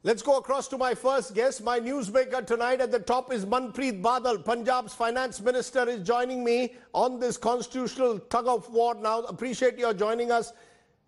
Let's go across to my first guest, my newsmaker tonight. At the top is Manpreet Badal. Punjab's finance minister is joining me on this constitutional tug of war now. Appreciate your joining us.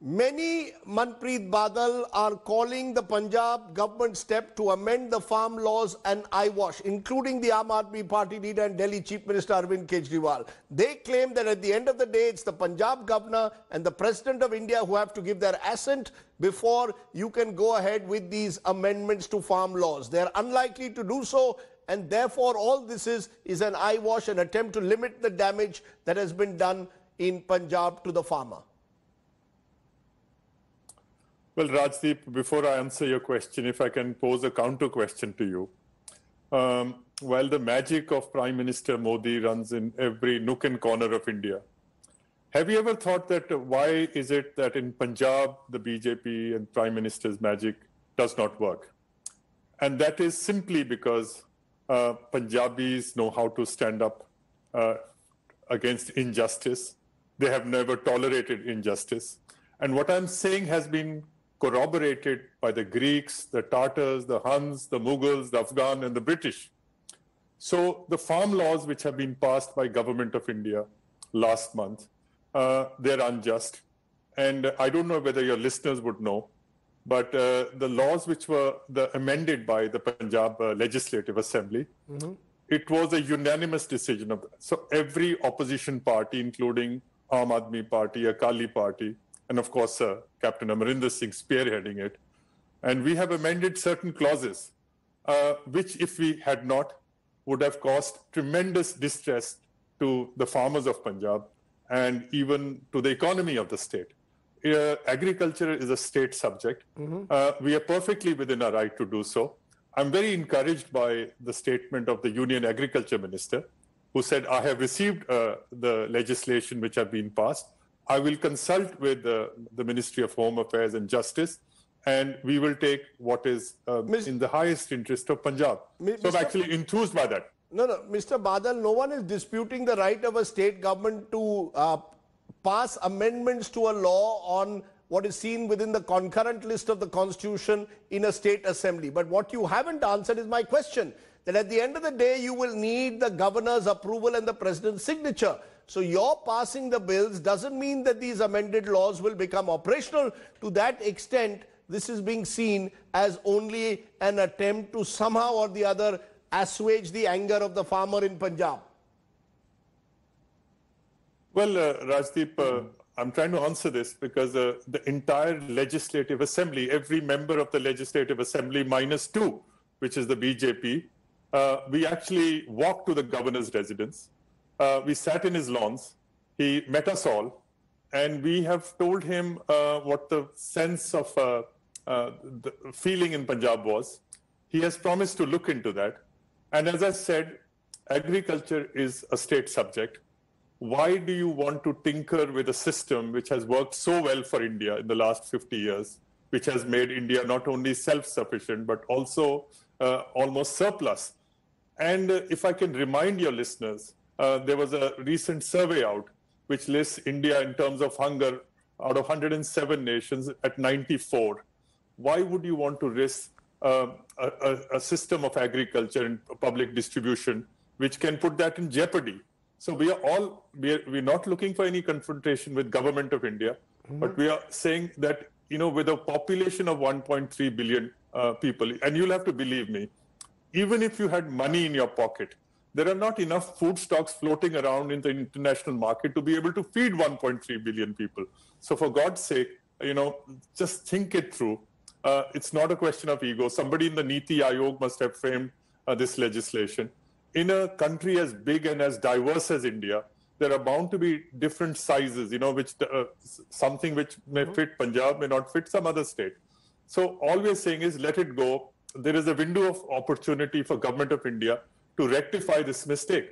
Many, Manpreet Badal, are calling the Punjab government step to amend the farm laws and eyewash, including the Aam Aadmi Party leader and Delhi Chief Minister Arvind Kejriwal. They claim that at the end of the day, it's the Punjab governor and the President of India who have to give their assent before you can go ahead with these amendments to farm laws. They're unlikely to do so, and therefore all this is an eyewash, an attempt to limit the damage that has been done in Punjab to the farmer. Well, Rajdeep, before I answer your question, if I can pose a counter question to you. While the magic of Prime Minister Modi runs in every nook and corner of India, have you ever thought that why is it that in Punjab, the BJP and Prime Minister's magic does not work? And that is simply because Punjabis know how to stand up against injustice. They have never tolerated injustice. And what I'm saying has been corroborated by the Greeks, the Tatars, the Huns, the Mughals, the Afghan, and the British. So the farm laws which have been passed by Government of India last month, they're unjust. And I don't know whether your listeners would know, but the laws which were amended by the Punjab Legislative Assembly, it was a unanimous decision of that. So every opposition party, including Aam Aadmi Party, Akali Party, and of course, Captain Amarinder Singh spearheading it. And we have amended certain clauses, which if we had not, would have caused tremendous distress to the farmers of Punjab and even to the economy of the state. Agriculture is a state subject. We are perfectly within our right to do so. I'm very encouraged by the statement of the Union Agriculture Minister, who said, I have received the legislation which have been passed. I will consult with the Ministry of Home Affairs and Justice, and we will take what is in the highest interest of Punjab. So I'm actually enthused by that. No, Mr. Badal, no one is disputing the right of a state government to pass amendments to a law on what is seen within the concurrent list of the Constitution in a state assembly. But what you haven't answered is my question, that at the end of the day, you will need the governor's approval and the president's signature. So your passing the bills doesn't mean that these amended laws will become operational. To that extent, this is being seen as only an attempt to somehow or the other assuage the anger of the farmer in Punjab. Well, Rajdeep, I'm trying to answer this because the entire Legislative Assembly, every member of the Legislative Assembly minus two, which is the BJP, we actually walked to the governor's residence. We sat in his lawns. He met us all, and we have told him what the sense of the feeling in Punjab was. He has promised to look into that. And as I said, agriculture is a state subject. Why do you want to tinker with a system which has worked so well for India in the last 50 years, which has made India not only self-sufficient, but also almost surplus? And if I can remind your listeners, there was a recent survey out which lists India in terms of hunger out of 107 nations at 94. Why would you want to risk a system of agriculture and public distribution which can put that in jeopardy? So we're not looking for any confrontation with Government of India, but we are saying that, with a population of 1.3 billion people, and you'll have to believe me, even if you had money in your pocket, there are not enough food stocks floating around in the international market to be able to feed 1.3 billion people. So for God's sake, just think it through. It's not a question of ego. Somebody in the Niti Aayog must have framed this legislation. In a country as big and as diverse as India, there are bound to be different sizes, which something which may fit Punjab may not fit some other state. So all we're saying is let it go. There is a window of opportunity for Government of India to rectify this mistake.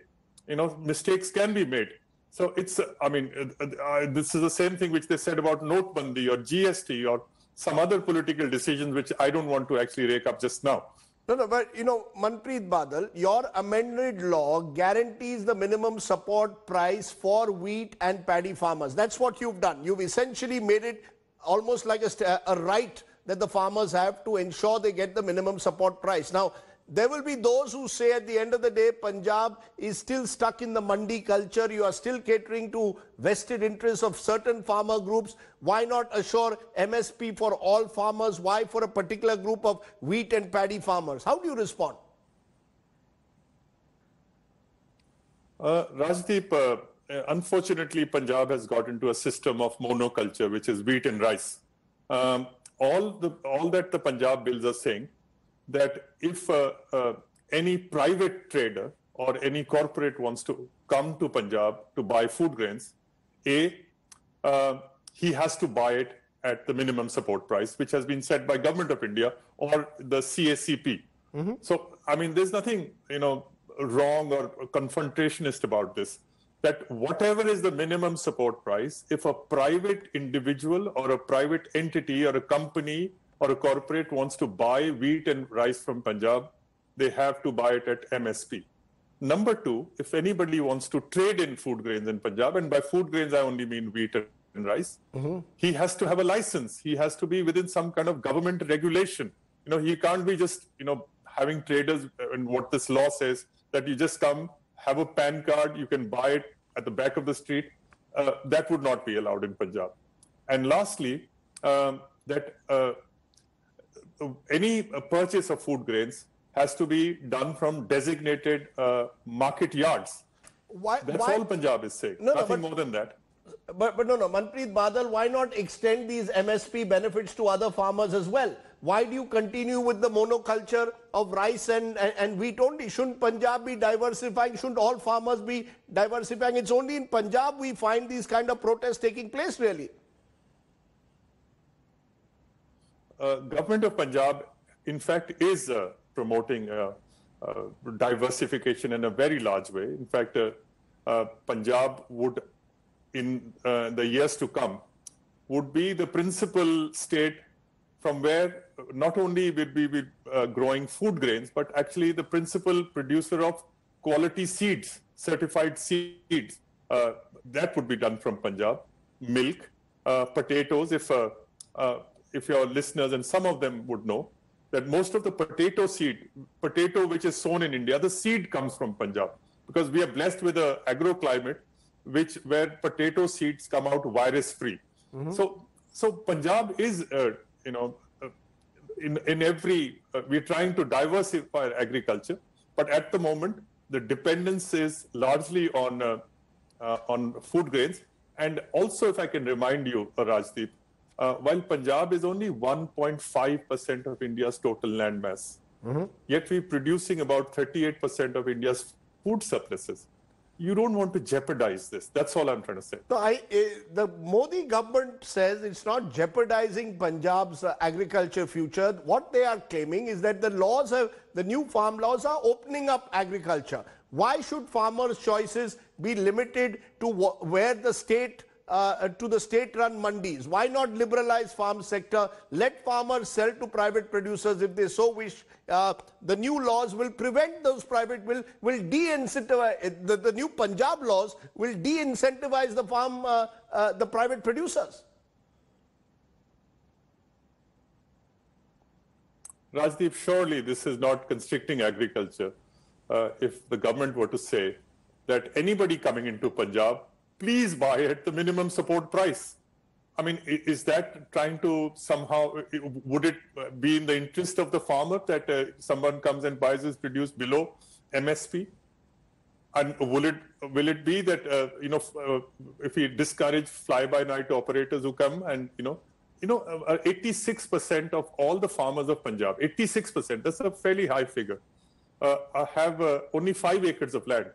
Mistakes can be made. So it's, this is the same thing which they said about Notebandi or GST or some other political decisions, which I don't want to actually rake up just now. No, but Manpreet Badal, your amended law guarantees the minimum support price for wheat and paddy farmers. That's what you've done. You've essentially made it almost like a right that the farmers have to ensure they get the minimum support price. Now, there will be those who say at the end of the day, Punjab is still stuck in the mandi culture. You are still catering to vested interests of certain farmer groups. Why not assure MSP for all farmers? Why for a particular group of wheat and paddy farmers? How do you respond? Rajdeep, unfortunately, Punjab has got into a system of monoculture, which is wheat and rice. All that the Punjab bills are saying that if any private trader or any corporate wants to come to Punjab to buy food grains, he has to buy it at the minimum support price, which has been set by Government of India or the CACP. So, I mean, there's nothing, wrong or confrontationist about this. That whatever is the minimum support price, if a private individual or a private entity or a company or a corporate wants to buy wheat and rice from Punjab, they have to buy it at MSP. Number two, if anybody wants to trade in food grains in Punjab, and by food grains I only mean wheat and rice, he has to have a license. He has to be within some kind of government regulation. He can't be just, having traders, and what this law says, that you just come, have a PAN card, you can buy it at the back of the street. That would not be allowed in Punjab. And lastly, any purchase of food grains has to be done from designated market yards. That's all Punjab is saying. Nothing more than that. But no, Manpreet Badal, why not extend these MSP benefits to other farmers as well? Why do you continue with the monoculture of rice and wheat only? Shouldn't Punjab be diversifying? Shouldn't all farmers be diversifying? It's only in Punjab we find these kind of protests taking place, really. Government of Punjab, in fact, is promoting diversification in a very large way. In fact, Punjab would, in the years to come, would be the principal state from where not only will we be growing food grains, but actually the principal producer of quality seeds, certified seeds. That would be done from Punjab. Milk, potatoes, if your listeners, and some of them would know, that most of the potato which is sown in India, the seed comes from Punjab, because we are blessed with an agroclimate where potato seeds come out virus-free. So Punjab is, in every, we're trying to diversify agriculture, but at the moment, the dependence is largely on food grains. And also, if I can remind you, Rajdeep, while Punjab is only 1.5% of India's total land mass, yet we're producing about 38% of India's food surpluses. You don't want to jeopardize this. That's all I'm trying to say. No, the Modi government says it's not jeopardizing Punjab's agriculture future. What they are claiming is that the new farm laws are opening up agriculture. Why should farmers' choices be limited to where the state to the state-run mandis? Why not liberalize farm sector? Let farmers sell to private producers if they so wish. The new laws will prevent those private, will de-incentivize, the new Punjab laws will de-incentivize the private producers. Rajdeep, surely this is not constricting agriculture. If the government were to say that anybody coming into Punjab, please buy at the minimum support price. I mean, is that trying to somehow, would it be in the interest of the farmer that someone comes and buys his produce below MSP? And will it be that, if we discourage fly-by-night operators who come and, 86% of all the farmers of Punjab, 86%, that's a fairly high figure, have only 5 acres of land.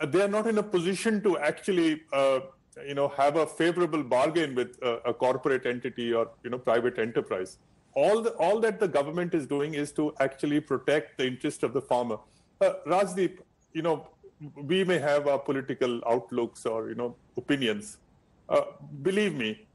They are not in a position to actually, have a favorable bargain with a corporate entity or, private enterprise. All that the government is doing is to actually protect the interest of the farmer. Rajdeep, we may have our political outlooks or, opinions. Believe me,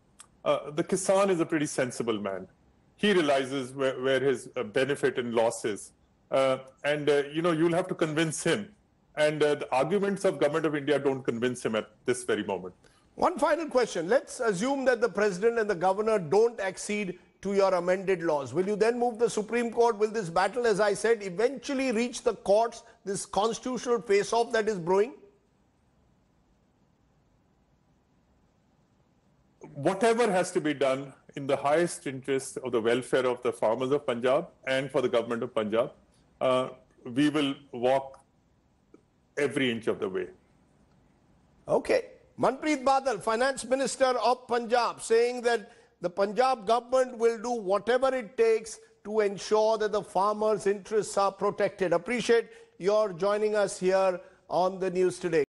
the Kisan is a pretty sensible man. He realizes where his benefit and loss is. You'll have to convince him. And the arguments of Government of India don't convince him at this very moment. One final question. Let's assume that the president and the governor don't accede to your amended laws? Will you then move the Supreme Court? Will this battle, as I said, eventually reach the courts, this constitutional face-off that is brewing? Whatever has to be done in the highest interest of the welfare of the farmers of Punjab and for the government of Punjab, we will walk every inch of the way. Okay. Manpreet Badal, Finance Minister of Punjab, saying that the Punjab government will do whatever it takes to ensure that the farmers' interests are protected. Appreciate your joining us here on the news today.